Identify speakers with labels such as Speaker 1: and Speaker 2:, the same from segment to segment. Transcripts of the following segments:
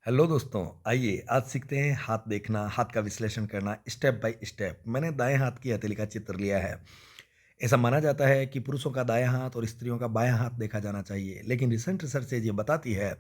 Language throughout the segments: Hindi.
Speaker 1: हेलो दोस्तों, आइए आज सीखते हैं हाथ देखना, हाथ का विश्लेषण करना स्टेप बाय स्टेप। मैंने दाएं हाथ की हथेली का चित्र लिया है। ऐसा माना जाता है कि पुरुषों का दायां हाथ और स्त्रियों का बायां हाथ देखा जाना चाहिए, लेकिन रिसेंट रिसर्चेज ये बताती है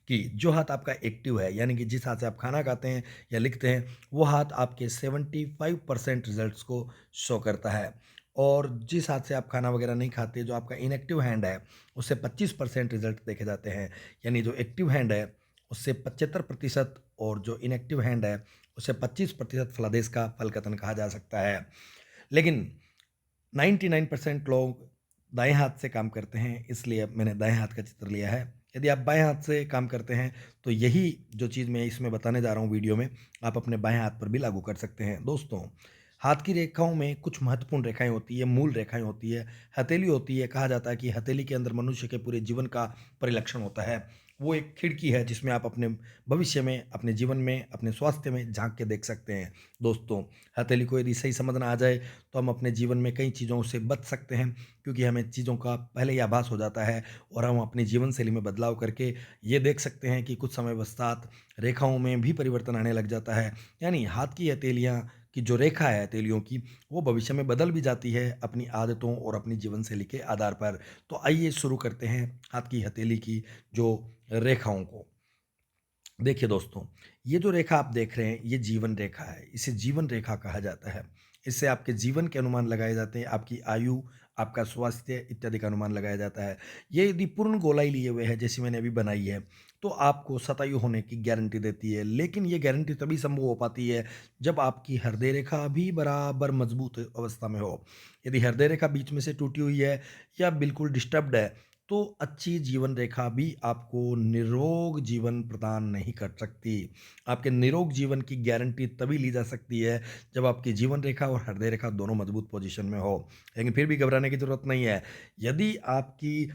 Speaker 1: कि जो हाथ आपका एक्टिव है, यानी कि जिस हाथ से आप खाना खाते हैं या लिखते हैं, वो हाथ आपके 75% रिजल्ट्स को शो करता है। और जिस हाथ से आप खाना वगैरह नहीं खाते, जो आपका इनएक्टिव हैंड है, उससे 25% रिजल्ट देखे जाते हैं। यानी जो एक्टिव हैंड है उससे 75% और जो इनएक्टिव हैंड है उससे 25% फलादेश का फलकथन कहा जा सकता है। लेकिन 99% लोग दाएं हाथ से काम करते हैं, इसलिए मैंने दाएं हाथ का चित्र लिया है। यदि आप बाएं हाथ से काम करते हैं तो यही जो चीज़ मैं इसमें बताने जा रहा हूँ वीडियो में, आप अपने बाएं हाथ पर भी लागू कर सकते हैं। दोस्तों, हाथ की रेखाओं में कुछ महत्वपूर्ण रेखाएं होती है, मूल रेखाएं होती है, हथेली होती है। कहा जाता है कि हथेली के अंदर मनुष्य के पूरे जीवन का परिलक्षण होता है। वो एक खिड़की है जिसमें आप अपने भविष्य में, अपने जीवन में, अपने स्वास्थ्य में झांक के देख सकते हैं। दोस्तों, हथेली को यदि सही समझ ना आ जाए तो हम अपने जीवन में कई चीज़ों से बच सकते हैं, क्योंकि हमें चीज़ों का पहले ही आभास हो जाता है और हम अपनी जीवन शैली में बदलाव करके ये देख सकते हैं कि कुछ समय पश्चात रेखाओं में भी परिवर्तन आने लग जाता है। यानी हाथ की हथेलियाँ की जो रेखा है हथेलियों की, वो भविष्य में बदल भी जाती है अपनी आदतों और अपनी जीवन शैली के आधार पर। तो आइए शुरू करते हैं हाथ की हथेली की जो रेखाओं को। देखिए दोस्तों, ये जो रेखा आप देख रहे हैं, ये जीवन रेखा है। इसे जीवन रेखा कहा जाता है। इससे आपके जीवन के अनुमान लगाए जाते हैं, आपकी आयु, आपका स्वास्थ्य इत्यादि का अनुमान लगाया जाता है। ये यदि पूर्ण गोलाई लिए हुए है, जैसी मैंने अभी बनाई है, तो आपको शतायु होने की गारंटी देती है। लेकिन ये गारंटी तभी संभव हो पाती है जब आपकी हृदय रेखा भी बराबर मजबूत अवस्था में हो। यदि हृदय रेखा बीच में से टूटी हुई है या बिल्कुल डिस्टर्ब्ड है, तो अच्छी जीवन रेखा भी आपको निरोग जीवन प्रदान नहीं कर सकती। आपके निरोग जीवन की गारंटी तभी ली जा सकती है जब आपकी जीवन रेखा और हृदय रेखा दोनों मजबूत पोजीशन में हो। लेकिन फिर भी घबराने की जरूरत नहीं है। यदि आपकी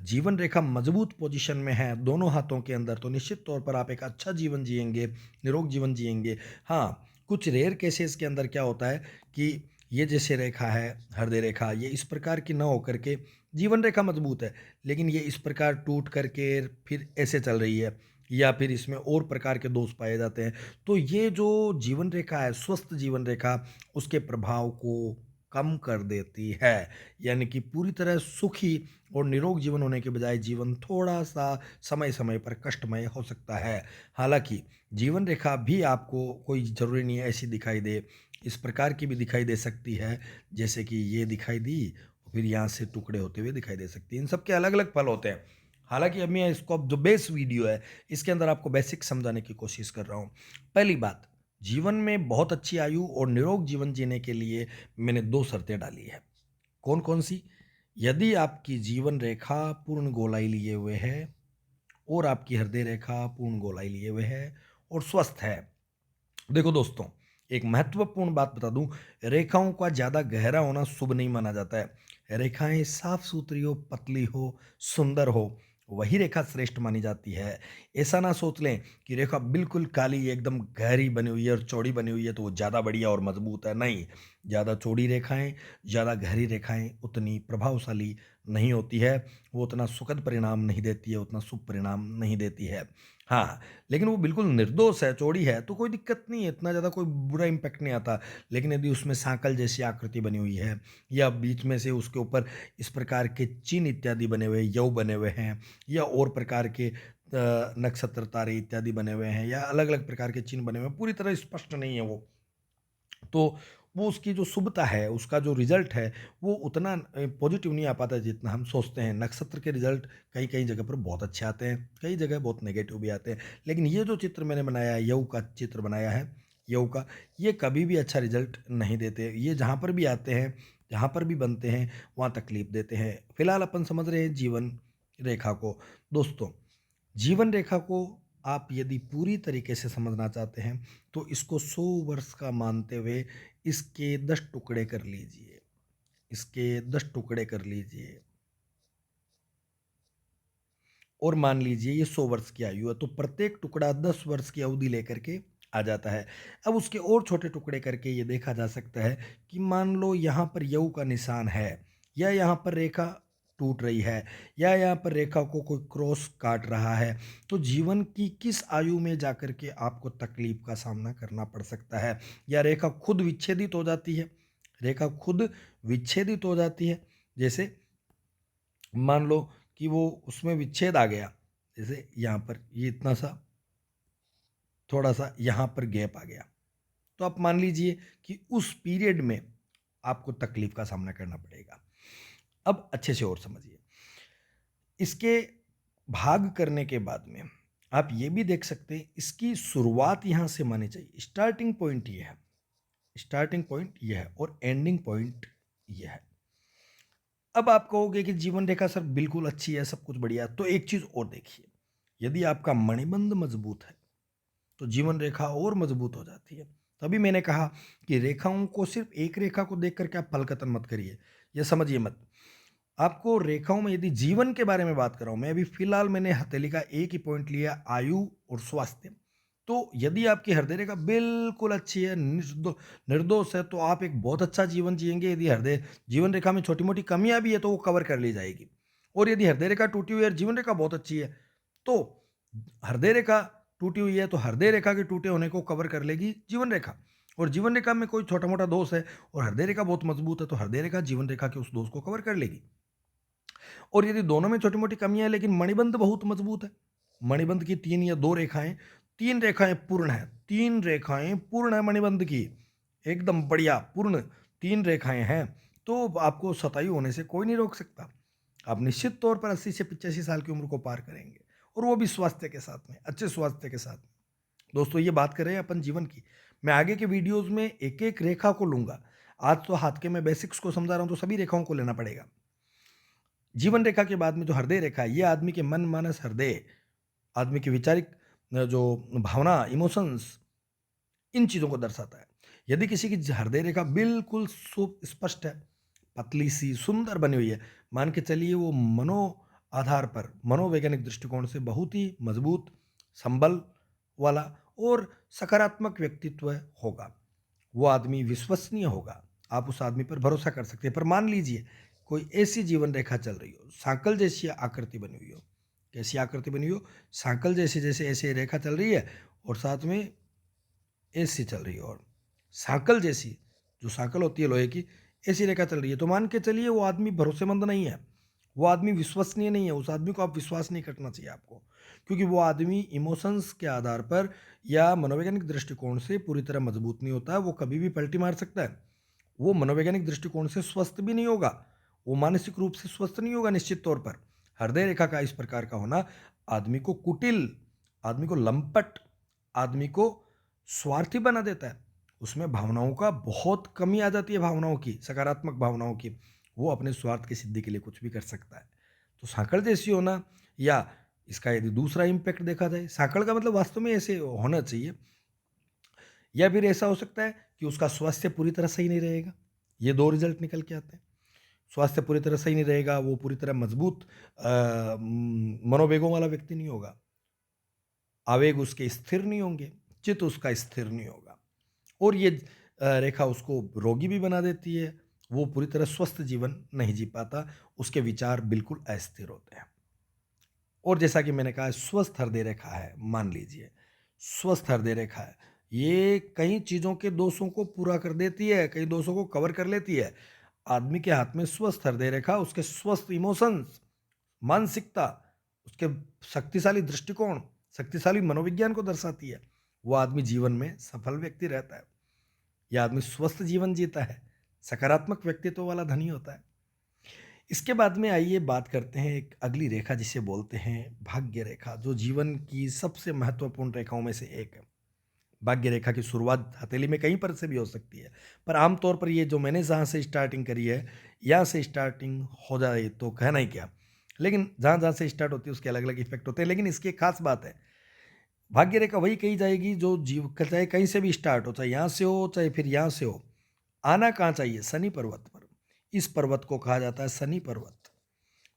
Speaker 1: जीवन रेखा मजबूत पोजीशन में है दोनों हाथों के अंदर, तो निश्चित तौर पर आप एक अच्छा जीवन जिएंगे, निरोग जीवन जिएंगे। हाँ, कुछ रेयर केसेस के अंदर क्या होता है कि ये जैसे रेखा है, हृदय रेखा, ये इस प्रकार की ना होकर के जीवन रेखा मजबूत है, लेकिन ये इस प्रकार टूट करके फिर ऐसे चल रही है, या फिर इसमें और प्रकार के दोष पाए जाते हैं। तो ये जो जीवन रेखा है, स्वस्थ जीवन रेखा, उसके प्रभाव को कम कर देती है। यानी कि पूरी तरह सुखी और निरोग जीवन होने के बजाय जीवन थोड़ा सा समय समय पर कष्टमय हो सकता है। हालांकि जीवन रेखा भी आपको कोई ज़रूरी नहीं है ऐसी दिखाई दे, इस प्रकार की भी दिखाई दे सकती है, जैसे कि ये दिखाई दी, फिर यहाँ से टुकड़े होते हुए दिखाई दे सकती है। इन सब के अलग अलग फल होते हैं। हालांकि अब मैं इसको, अब जो बेस वीडियो है, इसके अंदर आपको बेसिक समझाने की कोशिश कर रहा हूँ। पहली बात, जीवन में बहुत अच्छी आयु और निरोग जीवन जीने के लिए मैंने दो शर्तें डाली है। कौन कौन सी? यदि आपकी जीवन रेखा पूर्ण गोलाई लिए हुए है और आपकी हृदय रेखा पूर्ण गोलाई लिए हुए है और स्वस्थ है। देखो दोस्तों, एक महत्वपूर्ण बात बता दूं, रेखाओं का ज्यादा गहरा होना शुभ नहीं माना जाता है। रेखाएं साफ सुथरी हो, पतली हो, सुंदर हो, वही रेखा श्रेष्ठ मानी जाती है। ऐसा ना सोच लें कि रेखा बिल्कुल काली एकदम गहरी बनी हुई है और चौड़ी बनी हुई है तो वो ज्यादा बढ़िया और मजबूत है। नहीं, ज्यादा चौड़ी रेखाएं, ज्यादा गहरी रेखाएं उतनी प्रभावशाली नहीं होती है। वो उतना सुखद परिणाम नहीं देती है, उतना शुभ परिणाम नहीं देती है। हाँ, लेकिन वो बिल्कुल निर्दोष है, चौड़ी है, तो कोई दिक्कत नहीं है, इतना ज़्यादा कोई बुरा इम्पैक्ट नहीं आता। लेकिन यदि उसमें सांकल जैसी आकृति बनी हुई है, या बीच में से उसके ऊपर इस प्रकार के चिन्ह इत्यादि बने हुए, यव बने हुए हैं, या और प्रकार के नक्षत्र तारे इत्यादि बने हुए हैं, या अलग अलग प्रकार के चिन्ह बने हुए हैं, पूरी तरह स्पष्ट नहीं है वो, तो वो उसकी जो शुभता है, उसका जो रिज़ल्ट है, वो उतना पॉज़िटिव नहीं आ पाता जितना हम सोचते हैं। नक्षत्र के रिज़ल्ट कई-कई जगह पर बहुत अच्छे आते हैं, कई जगह बहुत नेगेटिव भी आते हैं। लेकिन ये जो चित्र मैंने बनाया है, यऊ का चित्र बनाया है, यऊ का, ये कभी भी अच्छा रिज़ल्ट नहीं देते। ये जहाँ पर भी आते हैं, जहाँ पर भी बनते हैं, वहाँ तकलीफ़ देते हैं। फिलहाल अपन समझ रहे हैं जीवन रेखा को। दोस्तों, जीवन रेखा को आप यदि पूरी तरीके से समझना चाहते हैं तो इसको 100 वर्ष का मानते हुए इसके 10 टुकड़े कर लीजिए। इसके 10 टुकड़े कर लीजिए और मान लीजिए ये 100 वर्ष की आयु है, तो प्रत्येक टुकड़ा 10 वर्ष की अवधि लेकर के आ जाता है। अब उसके और छोटे टुकड़े करके ये देखा जा सकता है कि मान लो यहाँ पर यऊ का निशान है, या यहाँ पर रेखा टूट रही है या यहाँ पर रेखा को कोई क्रॉस काट रहा है, तो जीवन की किस आयु में जाकर के आपको तकलीफ का सामना करना पड़ सकता है, या रेखा खुद विच्छेदित हो जाती है। रेखा खुद विच्छेदित हो जाती है, जैसे मान लो कि वो उसमें विच्छेद आ गया, जैसे यहाँ पर ये इतना सा थोड़ा सा यहाँ पर गैप आ गया, तो आप मान लीजिए कि उस पीरियड में आपको तकलीफ का सामना करना पड़ेगा। अब अच्छे से और समझिए, इसके भाग करने के बाद में आप ये भी देख सकते हैं, इसकी शुरुआत यहाँ से मानी चाहिए। स्टार्टिंग पॉइंट ये है, स्टार्टिंग पॉइंट ये है और एंडिंग पॉइंट ये है। अब आप कहोगे कि जीवन रेखा सर बिल्कुल अच्छी है, सब कुछ बढ़िया है, तो एक चीज और देखिए, यदि आपका मणिबंध मजबूत है तो जीवन रेखा और मजबूत हो जाती है। तभी मैंने कहा कि रेखाओं को सिर्फ एक रेखा को देख करके आप फलकतन मत करिए, यह समझिए मत। आपको रेखाओं में यदि जीवन के बारे में बात कर रहा हूं मैं, अभी फिलहाल मैंने हथेली का एक ही पॉइंट लिया, आयु और स्वास्थ्य। तो यदि आपकी हृदय रेखा बिल्कुल अच्छी है, निर्दोष है, तो आप एक बहुत अच्छा जीवन जिएंगे। यदि हृदय जीवन रेखा में छोटी मोटी कमियां भी है तो वो कवर कर ली जाएगी। और यदि हृदय रेखा टूटी हुई है और जीवन रेखा बहुत अच्छी है, तो हृदय रेखा टूटी हुई है तो हृदय रेखा के टूटे होने को कवर कर लेगी जीवन रेखा। और जीवन रेखा में कोई छोटा मोटा दोष है और हृदय रेखा बहुत मजबूत है तो हृदय रेखा जीवन रेखा के उस दोष को कवर कर लेगी। और यदि दोनों में छोटी मोटी कमियां है लेकिन मणिबंध बहुत मजबूत है, मणिबंध की तीन या दो रेखाएं, तीन रेखाएं पूर्ण है, तीन रेखाएं पूर्ण है मणिबंध की, एकदम बढ़िया पूर्ण तीन रेखाएं हैं, तो आपको शतायु होने से कोई नहीं रोक सकता। आप निश्चित तौर पर 80 से 85 साल की उम्र को पार करेंगे, और वो भी स्वास्थ्य के साथ में, अच्छे स्वास्थ्य के साथ में। दोस्तों ये बात कर रहे हैं अपन जीवन की। मैं आगे के वीडियोस में एक एक रेखा को लूंगा। आज तो हाथ के मैं बेसिक्स को समझा रहा हूं, तो सभी रेखाओं को लेना पड़ेगा। जीवन रेखा के बाद में जो हृदय रेखा है, ये आदमी के मन मानस हृदय, आदमी की वैचारिक जो भावना, इमोशंस, इन चीजों को दर्शाता है। यदि किसी की हृदय रेखा बिल्कुल स्पष्ट है, पतली सी सुंदर बनी हुई है, मान के चलिए वो मनो आधार पर, मनोवैज्ञानिक दृष्टिकोण से बहुत ही मजबूत, संबल वाला और सकारात्मक व्यक्तित्व होगा, वो आदमी विश्वसनीय होगा, आप उस आदमी पर भरोसा कर सकते हैं। पर मान लीजिए कोई ऐसी जीवन रेखा चल रही हो, सांकल जैसी आकृति बनी हुई हो, कैसी आकृति बनी हुई हो, सांकल जैसे, जैसे ऐसे रेखा चल रही है और साथ में ऐसी चल रही है, और सांकल जैसी, जो सांकल होती है लोहे की, ऐसी रेखा चल रही है, तो मान के चलिए वो आदमी भरोसेमंद नहीं है, वो आदमी विश्वसनीय नहीं है, उस आदमी को आप विश्वास नहीं करना चाहिए आपको। क्योंकि वो आदमी इमोशंस के आधार पर या मनोवैज्ञानिक दृष्टिकोण से पूरी तरह मजबूत नहीं होता है, वो कभी भी पलटी मार सकता है, वो मनोवैज्ञानिक दृष्टिकोण से स्वस्थ भी नहीं होगा, वो मानसिक रूप से स्वस्थ नहीं होगा निश्चित तौर पर। हृदय रेखा का इस प्रकार का होना आदमी को कुटिल, आदमी को लंपट, आदमी को स्वार्थी बना देता है। उसमें भावनाओं का बहुत कमी आ जाती है, भावनाओं की, सकारात्मक भावनाओं की। वो अपने स्वार्थ की सिद्धि के लिए कुछ भी कर सकता है। तो सांकड़ जैसी होना, या इसका यदि दूसरा इम्पैक्ट देखा जाए, सांकड़ का मतलब वास्तव में ऐसे होना चाहिए, या फिर ऐसा हो सकता है कि उसका स्वास्थ्य पूरी तरह सही नहीं रहेगा। ये दो रिजल्ट निकल के आते हैं। स्वास्थ्य पूरी तरह सही नहीं रहेगा, वो पूरी तरह मजबूत मनोवेगों वाला व्यक्ति नहीं होगा, आवेग उसके स्थिर नहीं होंगे, चित्त उसका स्थिर नहीं होगा, और ये रेखा उसको रोगी भी बना देती है, वो पूरी तरह स्वस्थ जीवन नहीं जी पाता, उसके विचार बिल्कुल अस्थिर होते हैं। और जैसा कि मैंने कहा, स्वस्थ हृदय रेखा है, मान लीजिए स्वस्थ हृदय रेखा है, ये कई चीज़ों के दोषों को पूरा कर देती है, कई दोषों को कवर कर लेती है। आदमी के हाथ में स्वस्थ हृदय रेखा उसके स्वस्थ इमोशंस, मानसिकता, उसके शक्तिशाली दृष्टिकोण, शक्तिशाली मनोविज्ञान को दर्शाती है। वो आदमी जीवन में सफल व्यक्ति रहता है, यह आदमी स्वस्थ जीवन जीता है, सकारात्मक व्यक्तित्व वाला धनी होता है। इसके बाद में आइए बात करते हैं एक अगली रेखा जिसे बोलते हैं भाग्य रेखा, जो जीवन की सबसे महत्वपूर्ण रेखाओं में से एक है। भाग्य रेखा की शुरुआत हथेली में कहीं पर से भी हो सकती है, पर आमतौर पर ये जो मैंने जहाँ से स्टार्टिंग करी है, यहाँ से स्टार्टिंग हो जाए तो कहना ही क्या। लेकिन जहाँ जहाँ से स्टार्ट होती है उसके अलग अलग इफेक्ट होते हैं, लेकिन इसकी एक खास बात है, भाग्य रेखा वही कही जाएगी जो जीव, चाहे कहीं से भी स्टार्ट हो, चाहे यहाँ से हो चाहे फिर यहाँ से हो, आना कहाँ चाहिए, शनि पर्वत पर। इस पर्वत को कहा जाता है शनि पर्वत।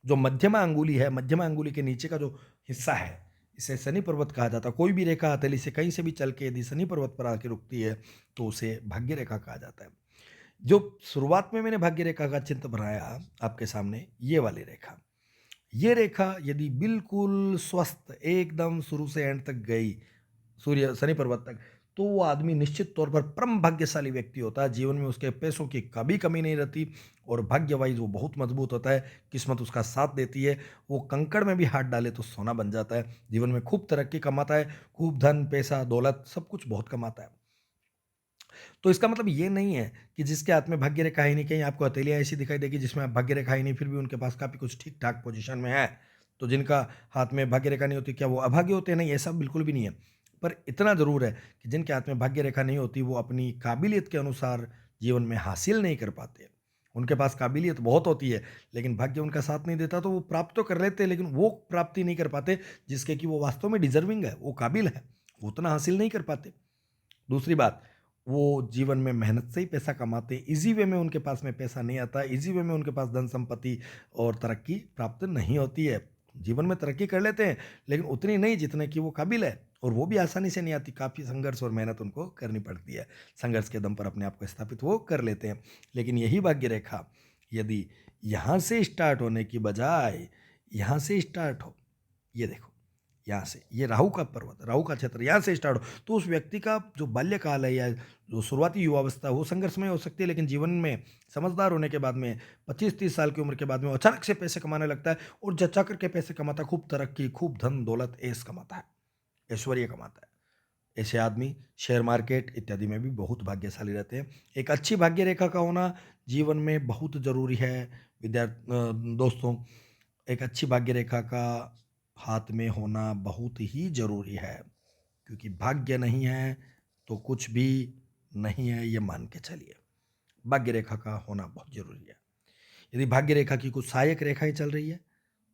Speaker 1: जो मध्यमा अंगुली है, मध्यमा अंगुली के नीचे का जो हिस्सा है, इसे शनि पर्वत कहा जाता है। कोई भी रेखा हथेली से कहीं से भी चल के यदि शनि पर्वत पर आके रुकती है तो उसे भाग्य रेखा कहा जाता है। जो शुरुआत में मैंने भाग्य रेखा का चित्र बनाया आपके सामने, ये वाली रेखा। ये रेखा यदि बिल्कुल स्वस्थ एकदम शुरू से एंड तक गई, सूर्य शनि पर्वत तक, तो वो आदमी निश्चित तौर पर परम भाग्यशाली व्यक्ति होता है। जीवन में उसके पैसों की कभी कमी नहीं रहती और भाग्य वाइज वो बहुत मजबूत होता है। किस्मत उसका साथ देती है। वो कंकड़ में भी हाथ डाले तो सोना बन जाता है। जीवन में खूब तरक्की कमाता है, खूब धन, पैसा, दौलत सब कुछ बहुत कमाता है। तो इसका मतलब ये नहीं है कि जिसके हाथ में भाग्य रेखा ही नहीं, कहीं आपको हथेलियाँ ऐसी दिखाई देगी जिसमें भाग्य रेखा ही नहीं, फिर भी उनके पास काफ़ी कुछ ठीक-ठाक पोज़ीशन में है। तो जिनका हाथ में भाग्य रेखा नहीं होती, क्या वो अभागे होते हैं? नहीं, ऐसा बिल्कुल भी नहीं है। पर इतना ज़रूर है कि जिनके हाथ में भाग्य रेखा नहीं होती, वो अपनी काबिलियत के अनुसार जीवन में हासिल नहीं कर पाते। उनके पास काबिलियत बहुत होती है, लेकिन भाग्य उनका साथ नहीं देता, तो वो प्राप्त तो कर लेते हैं, लेकिन वो प्राप्ति नहीं कर पाते जिसके कि वो वास्तव में डिज़र्विंग है, वो काबिल है, वो उतना हासिल नहीं कर पाते। दूसरी बात, वो जीवन में मेहनत से ही पैसा कमाते हैं, ईज़ी वे में उनके पास में पैसा नहीं आता, ईज़ी वे में उनके पास धन संपत्ति और तरक्की प्राप्त नहीं होती है। जीवन में तरक्की कर लेते हैं, लेकिन उतनी नहीं जितने की वो काबिल है और वो भी आसानी से नहीं आती, काफ़ी संघर्ष और मेहनत उनको करनी पड़ती है। संघर्ष के दम पर अपने आप को स्थापित वो कर लेते हैं। लेकिन यही भाग्य रेखा यदि यहाँ से स्टार्ट होने की बजाय यहाँ से स्टार्ट हो, ये देखो, यहाँ से, ये राहु का पर्वत, राहु का क्षेत्र यहाँ से स्टार्ट हो, तो उस व्यक्ति का जो बाल्यकाल है या जो शुरुआती युवावस्था है, वो संघर्षमय हो सकती है, लेकिन जीवन में समझदार होने के बाद में 25-30 साल की उम्र के बाद में वो अचानक से पैसे कमाने लगता है और जच्चा करके पैसे कमाता है, खूब तरक्की, खूब धन दौलत, ऐश कमाता है, ऐश्वर्य कमाता है। ऐसे आदमी शेयर मार्केट इत्यादि में भी बहुत भाग्यशाली रहते हैं। एक अच्छी भाग्य रेखा का होना जीवन में बहुत ज़रूरी है। दोस्तों, एक अच्छी भाग्य रेखा का हाथ में होना बहुत ही ज़रूरी है, क्योंकि भाग्य नहीं है तो कुछ भी नहीं है, ये मान के चलिए। भाग्य रेखा का होना बहुत ज़रूरी है। यदि भाग्य रेखा की कुछ सहायक रेखाएं चल रही है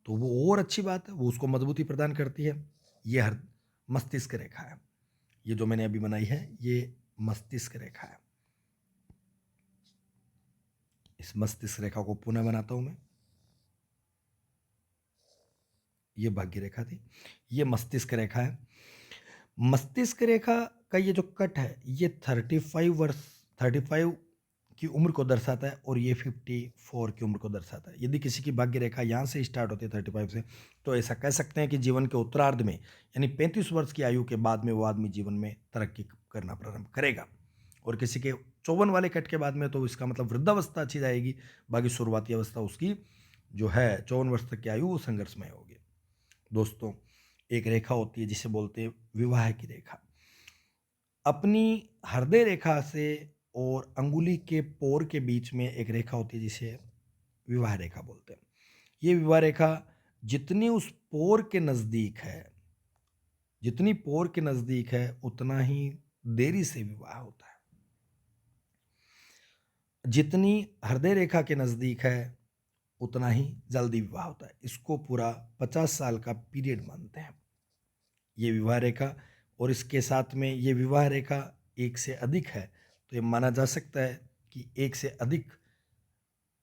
Speaker 1: तो वो और अच्छी बात है, वो उसको मजबूती प्रदान करती है। ये हर मस्तिष्क रेखा है। ये जो मैंने अभी बनाई है, ये मस्तिष्क रेखा है। इस मस्तिष्क रेखा को पुनः बनाता हूं मैं। ये भाग्य रेखा थी, ये मस्तिष्क रेखा है। मस्तिष्क रेखा का ये जो कट है, ये 35 की उम्र को दर्शाता है और ये 54 की उम्र को दर्शाता है। यदि किसी की भाग्य रेखा यहाँ से स्टार्ट होती है 35 से, तो ऐसा कह सकते हैं कि जीवन के उत्तरार्ध में, यानी 35 वर्ष की आयु के बाद में वो आदमी जीवन में तरक्की करना प्रारंभ करेगा। और किसी के 54 वाले कट के बाद में, तो इसका मतलब वृद्धावस्था अच्छी जाएगी, बाकी शुरुआती अवस्था उसकी जो है 54 वर्ष तक की आयु वो संघर्षमय होगी। दोस्तों, एक रेखा होती है जिसे बोलते हैं विवाह की रेखा। अपनी हृदय रेखा से और अंगुली के पोर के बीच में एक रेखा होती है जिसे विवाह रेखा बोलते हैं। ये विवाह रेखा जितनी उस पोर के नज़दीक है, जितनी पोर के नज़दीक है, उतना ही देरी से विवाह होता है। जितनी हृदय रेखा के नज़दीक है, उतना ही जल्दी विवाह होता है। इसको पूरा 50 साल का पीरियड मानते हैं ये विवाह रेखा। और इसके साथ में ये विवाह रेखा एक से अधिक है, तो ये माना जा सकता है कि एक से अधिक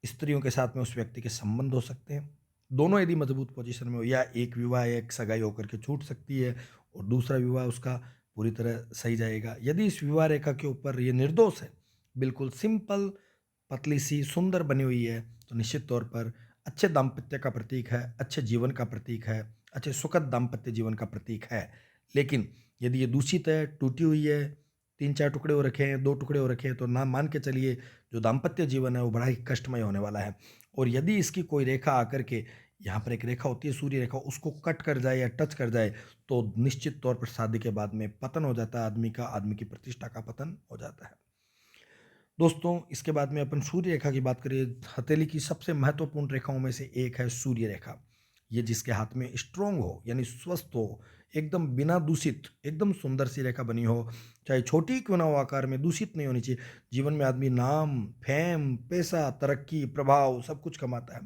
Speaker 1: स्त्रियों के साथ में उस व्यक्ति के संबंध हो सकते हैं। दोनों यदि मजबूत पोजीशन में हो, या एक विवाह एक सगाई होकर के छूट सकती है और दूसरा विवाह उसका पूरी तरह सही जाएगा। यदि इस विवाह रेखा के ऊपर ये निर्दोष है, बिल्कुल सिंपल, पतली सी, सुंदर बनी हुई है, तो निश्चित तौर पर अच्छे दाम्पत्य का प्रतीक है, अच्छे जीवन का प्रतीक है, अच्छे सुखद दाम्पत्य जीवन का प्रतीक है। लेकिन यदि ये दूषित है, टूटी हुई है, 3-4 टुकड़े हो रखे हैं, 2 टुकड़े हो रखे हैं, तो ना मान के चलिए जो दाम्पत्य जीवन है वो बड़ा ही कष्टमय होने वाला है। और यदि इसकी कोई रेखा आकर के, यहाँ पर एक रेखा होती है सूर्य रेखा, उसको कट कर जाए या टच कर जाए, तो निश्चित तौर पर शादी के बाद में पतन हो जाता है आदमी का, आदमी की प्रतिष्ठा का पतन हो जाता है। दोस्तों, इसके बाद में अपन सूर्य रेखा की बात करें। हथेली की सबसे महत्वपूर्ण रेखाओं में से एक है सूर्य रेखा। ये जिसके हाथ में स्ट्रोंग हो, यानी स्वस्थ हो, एकदम बिना दूषित, एकदम सुंदर सी रेखा बनी हो, चाहे छोटी क्यों ना हो आकार में, दूषित नहीं होनी चाहिए। जीवन में आदमी नाम, फेम, पैसा, तरक्की, प्रभाव सब कुछ कमाता है।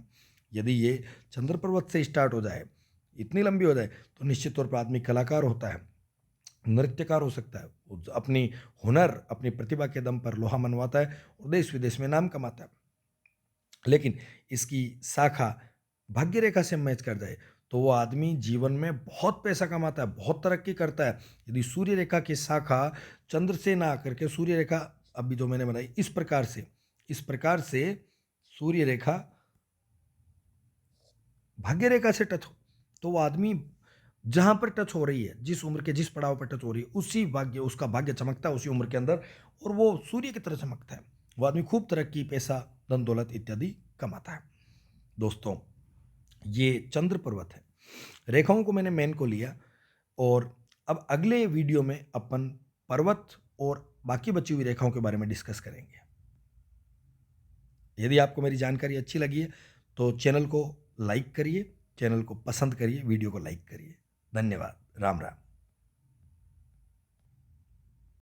Speaker 1: यदि ये चंद्र पर्वत से स्टार्ट हो जाए, इतनी लंबी हो जाए, तो निश्चित तौर पर आदमी कलाकार होता है, नृत्यकार हो सकता है। वो अपनी हुनर, अपनी प्रतिभा के दम पर लोहा मनवाता है और देश विदेश में नाम कमाता है। लेकिन इसकी शाखा भाग्य रेखा से मैच कर जाए, तो वो आदमी जीवन में बहुत पैसा कमाता है, बहुत तरक्की करता है। यदि सूर्य रेखा की शाखा चंद्र से ना आकर के, सूर्य रेखा अभी जो मैंने बनाई इस प्रकार से इस प्रकार से सूर्य रेखा भाग्य रेखा से टच हो तो वो आदमी जहां पर टच हो रही है, जिस उम्र के जिस पड़ाव पर टच हो रही है, उसी भाग्य उसका भाग्य चमकता है उसी उम्र के अंदर, और वो सूर्य की तरह चमकता है। वो आदमी खूब तरक्की, पैसा, धन दौलत इत्यादि कमाता है। दोस्तों, ये चंद्र पर्वत है। रेखाओं को मैंने मेन को लिया, और अब अगले वीडियो में अपन पर्वत और बाकी बची हुई रेखाओं के बारे में डिस्कस करेंगे। यदि आपको मेरी जानकारी अच्छी लगी है तो चैनल को लाइक करिए, चैनल को पसंद करिए, वीडियो को लाइक करिए। धन्यवाद। राम राम।